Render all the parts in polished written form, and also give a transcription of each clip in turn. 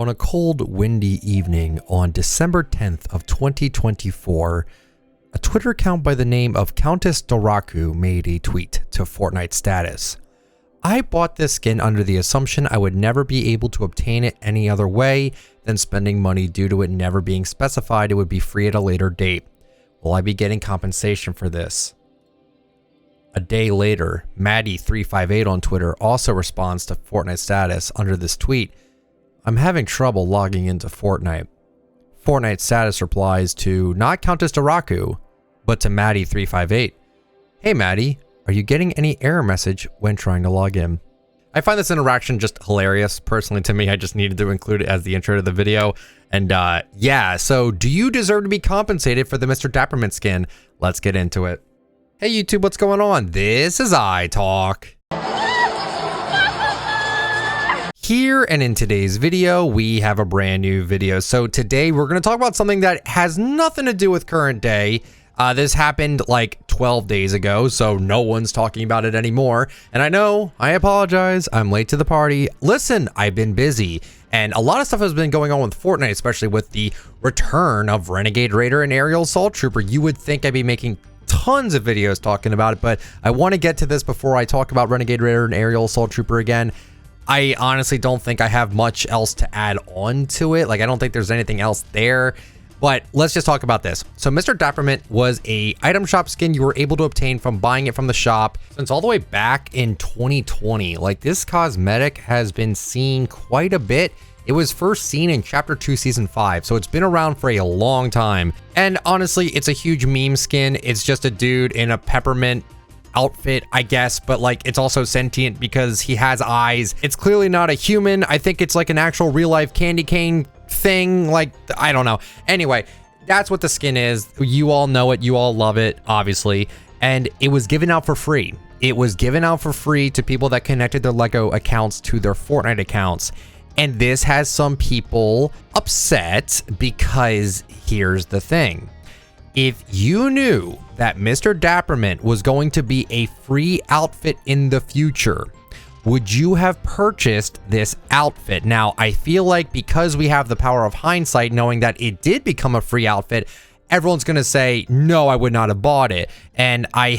On a cold, windy evening on December 10th of 2024, a Twitter account by the name of Countess Doraku made a tweet to Fortnite status. I bought this skin under the assumption I would never be able to obtain it any other way than spending money due to it never being specified it would be free at a later date. Will I be getting compensation for this? A day later, Maddie358 on Twitter also responds to Fortnite status under this tweet. I'm having trouble logging into Fortnite. Fortnite status replies to not Countess Doraku, but to Maddie358. Hey Maddie, are you getting any error message when trying to log in? I find this interaction just hilarious. Personally, to me, I just needed to include it as the intro to the video. And yeah, so do you deserve to be compensated for the Mr. Dappermint skin? Let's get into it. Hey YouTube, what's going on? This is iTalk. Here and in today's video, we have a brand new video. So today we're going to talk about something that has nothing to do with current day. This happened like 12 days ago, so no one's talking about it anymore. And I know, I apologize, I'm late to the party. Listen, I've been busy, and a lot of stuff has been going on with Fortnite, especially with the return of Renegade Raider and Aerial Assault Trooper. You would think I'd be making tons of videos talking about it, but I want to get to this before I talk about Renegade Raider and Aerial Assault Trooper again. I honestly don't think I have much else to add on to it. Like, I don't think there's anything else there, but let's just talk about this. So Mr. Dappermint was a item shop skin you were able to obtain from buying it from the shop since all the way back in 2020. Like, this cosmetic has been seen quite a bit. It was first seen in Chapter 2, Season 5, so it's been around for a long time. And honestly, it's a huge meme skin. It's just a dude in a peppermint outfit, I guess, but like, it's also sentient because he has eyes. It's clearly not a human. I think it's like an actual real life candy cane thing. Like, I don't know. Anyway, that's what the skin is. You all know it. You all love it, obviously. And it was given out for free. It was given out for free to people that connected their Lego accounts to their Fortnite accounts. And this has some people upset because here's the thing. If you knew that Mr. Dappermint was going to be a free outfit in the future, would you have purchased this outfit? Now, I feel like because we have the power of hindsight, knowing that it did become a free outfit, everyone's going to say, no, I would not have bought it. And I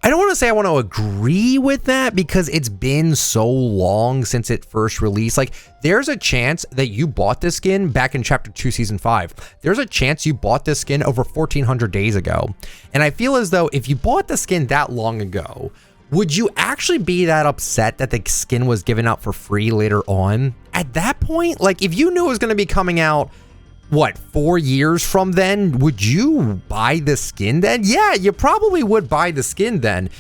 don't want to say I want to agree with that because it's been so long since it first released. Like, there's a chance that you bought this skin back in Chapter 2, Season 5. There's a chance you bought this skin over 1,400 days ago. And I feel as though if you bought the skin that long ago, would you actually be that upset that the skin was given out for free later on? At that point, like, if you knew it was going to be coming out, what, 4 years from then, would you buy the skin then? Yeah, you probably would buy the skin then.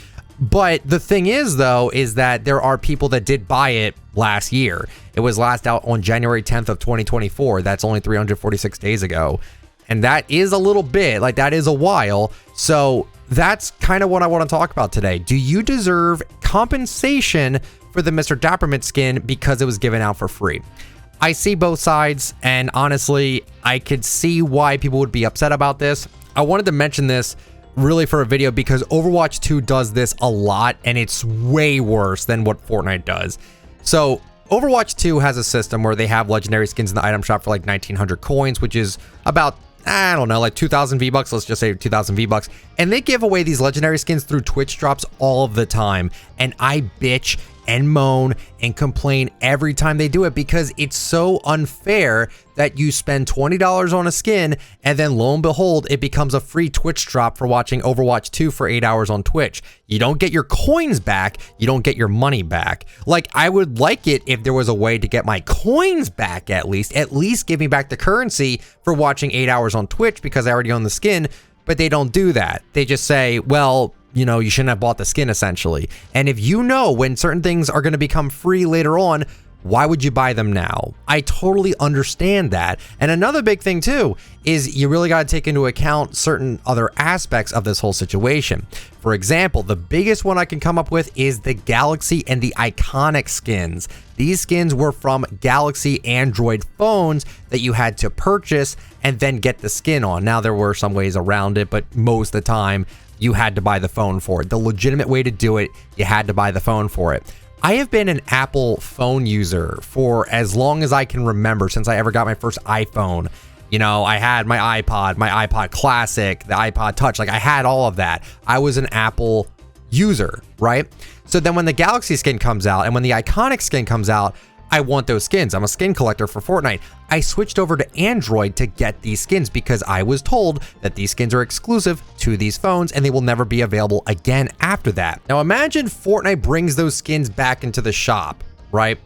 But the thing is, though, is that there are people that did buy it last year. It was last out on January 10th of 2024. That's only 346 days ago. And that is a little bit, like, that is a while. So that's kind of what I want to talk about today. Do you deserve compensation for the Mr. Dappermint skin because it was given out for free? I see both sides, and honestly, I could see why people would be upset about this. I wanted to mention this really for a video because Overwatch 2 does this a lot, and it's way worse than what Fortnite does. So Overwatch 2 has a system where they have legendary skins in the item shop for like 1,900 coins, which is about, I don't know, like 2,000 V-Bucks. Let's just say 2,000 V-Bucks. And they give away these legendary skins through Twitch drops all of the time. And I bitch and moan and complain every time they do it because it's so unfair that you spend $20 on a skin and then lo and behold, it becomes a free Twitch drop for watching Overwatch 2 for 8 hours on Twitch. You don't get your coins back, you don't get your money back. Like, I would like it if there was a way to get my coins back at least give me back the currency for watching 8 hours on Twitch because I already own the skin, but they don't do that. They just say, well, you know, you shouldn't have bought the skin essentially. And if you know when certain things are going to become free later on, why would you buy them now? I totally understand that. And another big thing too is you really got to take into account certain other aspects of this whole situation. For example, the biggest one I can come up with is the Galaxy and the Iconic skins. These skins were from Galaxy Android phones that you had to purchase and then get the skin on. Now, there were some ways around it, but most of the time you had to buy the phone for it. The legitimate way to do it, you had to buy the phone for it. I have been an Apple phone user for as long as I can remember, since I ever got my first iPhone. You know, I had my iPod Classic, the iPod Touch, like I had all of that. I was an Apple user, right? So then when the Galaxy skin comes out and when the Iconic skin comes out, I want those skins. I'm a skin collector for Fortnite. I switched over to Android to get these skins because I was told that these skins are exclusive to these phones and they will never be available again after that. Now imagine Fortnite brings those skins back into the shop, right?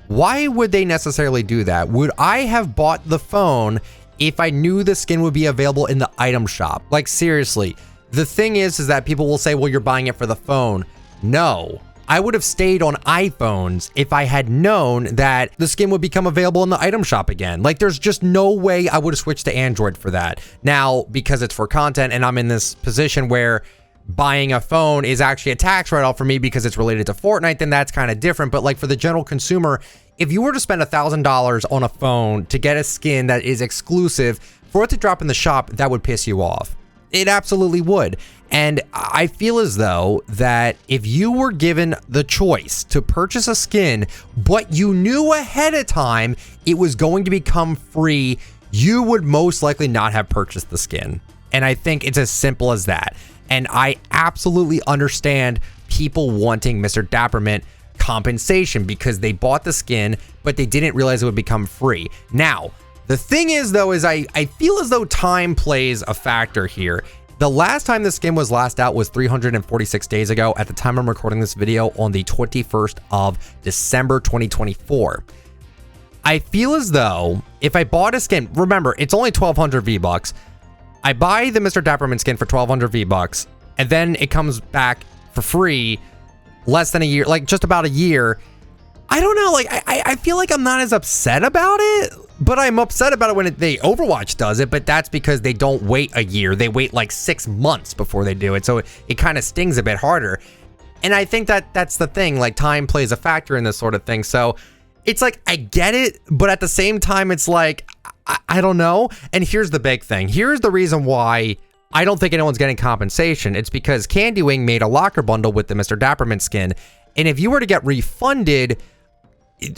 Why would they necessarily do that? Would I have bought the phone if I knew the skin would be available in the item shop? Like seriously, the thing is that people will say, well, you're buying it for the phone. No. I would have stayed on iPhones if I had known that the skin would become available in the item shop again. Like there's just no way I would have switched to Android for that. Now, because it's for content and I'm in this position where buying a phone is actually a tax write-off for me because it's related to Fortnite, then that's kind of different. But like for the general consumer, if you were to spend $1,000 on a phone to get a skin that is exclusive, for it to drop in the shop, that would piss you off. It absolutely would. And I feel as though that if you were given the choice to purchase a skin, but you knew ahead of time it was going to become free, you would most likely not have purchased the skin. And I think it's as simple as that. And I absolutely understand people wanting Mr. Dappermint compensation because they bought the skin, but they didn't realize it would become free. Now, the thing is though, is I feel as though time plays a factor here. The last time the skin was last out was 346 days ago at the time I'm recording this video on the 21st of December 2024. I feel as though if I bought a skin, remember, it's only 1,200 V-Bucks. I buy the Mr. Dappermint skin for 1,200 V-Bucks, and then it comes back for free less than a year, like just about a year. I don't know, like I feel like I'm not as upset about it, but I'm upset about it when they Overwatch does it, but that's because they don't wait a year. They wait like 6 months before they do it. So it kind of stings a bit harder. And I think that that's the thing, like time plays a factor in this sort of thing. So it's like, I get it, but at the same time, it's like, I don't know. And here's the big thing. Here's the reason why I don't think anyone's getting compensation. It's because Candy Wing made a locker bundle with the Mr. Dappermint skin. And if you were to get refunded,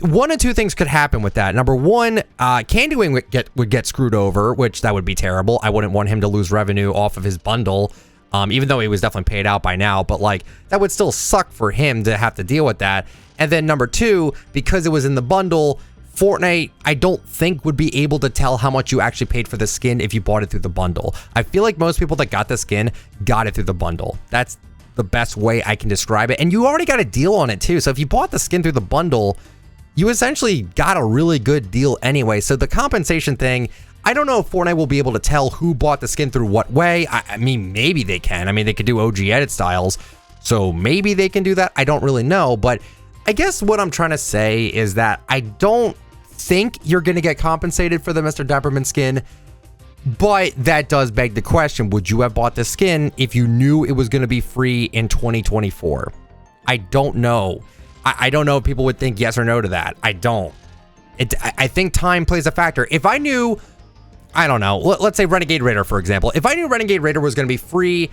one of two things could happen with that. Number one, Candy Wing would get screwed over, which that would be terrible. I wouldn't want him to lose revenue off of his bundle, even though he was definitely paid out by now. But like, that would still suck for him to have to deal with that. And then number two, because it was in the bundle, Fortnite, I don't think would be able to tell how much you actually paid for the skin if you bought it through the bundle. I feel like most people that got the skin got it through the bundle. That's the best way I can describe it. And you already got a deal on it too. So if you bought the skin through the bundle, you essentially got a really good deal anyway. So the compensation thing, I don't know if Fortnite will be able to tell who bought the skin through what way. I mean, maybe they can. I mean, they could do OG edit styles, so maybe they can do that. I don't really know, but I guess what I'm trying to say is that I don't think you're going to get compensated for the Mr. Dappermint skin, but that does beg the question, would you have bought the skin if you knew it was going to be free in 2024? I don't know. I don't know if people would think yes or no to that. I don't. I think time plays a factor. If I knew, I don't know, let's say Renegade Raider, for example. If I knew Renegade Raider was going to be free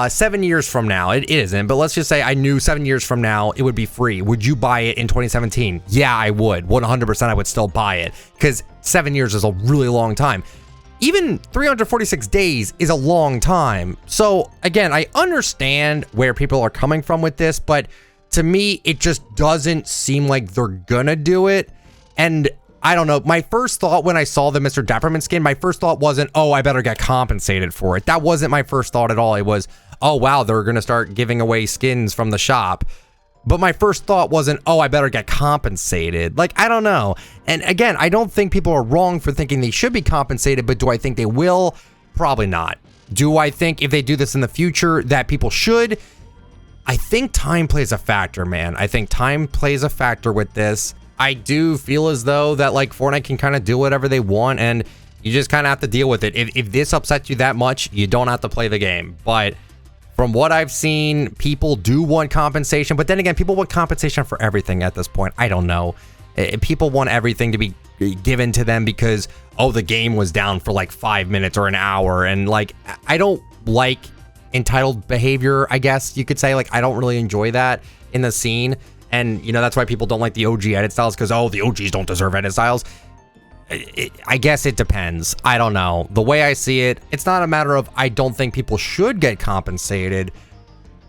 7 years from now, it isn't, but let's just say I knew 7 years from now it would be free. Would you buy it in 2017? Yeah, I would. 100% I would still buy it because 7 years is a really long time. Even 346 days is a long time. So again, I understand where people are coming from with this, but to me, it just doesn't seem like they're gonna do it. And I don't know, my first thought when I saw the Mr. Dappermint skin, my first thought wasn't, oh, I better get compensated for it. That wasn't my first thought at all. It was, oh, wow, they're gonna start giving away skins from the shop. But my first thought wasn't, oh, I better get compensated. Like, I don't know. And again, I don't think people are wrong for thinking they should be compensated, but do I think they will? Probably not. Do I think if they do this in the future that people should? I think time plays a factor, man. I think time plays a factor with this. I do feel as though that like Fortnite can kind of do whatever they want and you just kind of have to deal with it. If this upsets you that much, you don't have to play the game. But from what I've seen, people do want compensation, but then again, people want compensation for everything at this point. I don't know. People want everything to be given to them because, oh, the game was down for like 5 minutes or an hour. And like, I don't like entitled behavior, I guess you could say. Like, I don't really enjoy that in the scene. And, you know, that's why people don't like the OG edit styles, because, oh, the OGs don't deserve edit styles. I guess it depends. I don't know. The way I see it, it's not a matter of I don't think people should get compensated,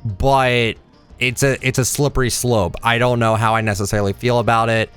but it's a slippery slope. I don't know how I necessarily feel about it.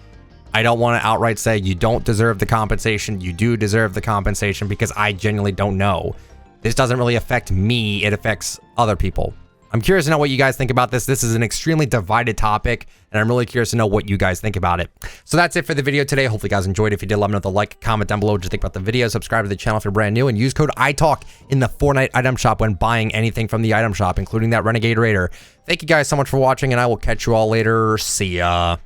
I don't want to outright say you don't deserve the compensation. You do deserve the compensation, because I genuinely don't know. This doesn't really affect me. It affects other people. I'm curious to know what you guys think about this. This is an extremely divided topic, and I'm really curious to know what you guys think about it. So that's it for the video today. Hopefully you guys enjoyed. If you did, let me know with a like, comment down below what you think about the video. Subscribe to the channel if you're brand new, and use code ITALK in the Fortnite item shop when buying anything from the item shop, including that Renegade Raider. Thank you guys so much for watching, and I will catch you all later. See ya.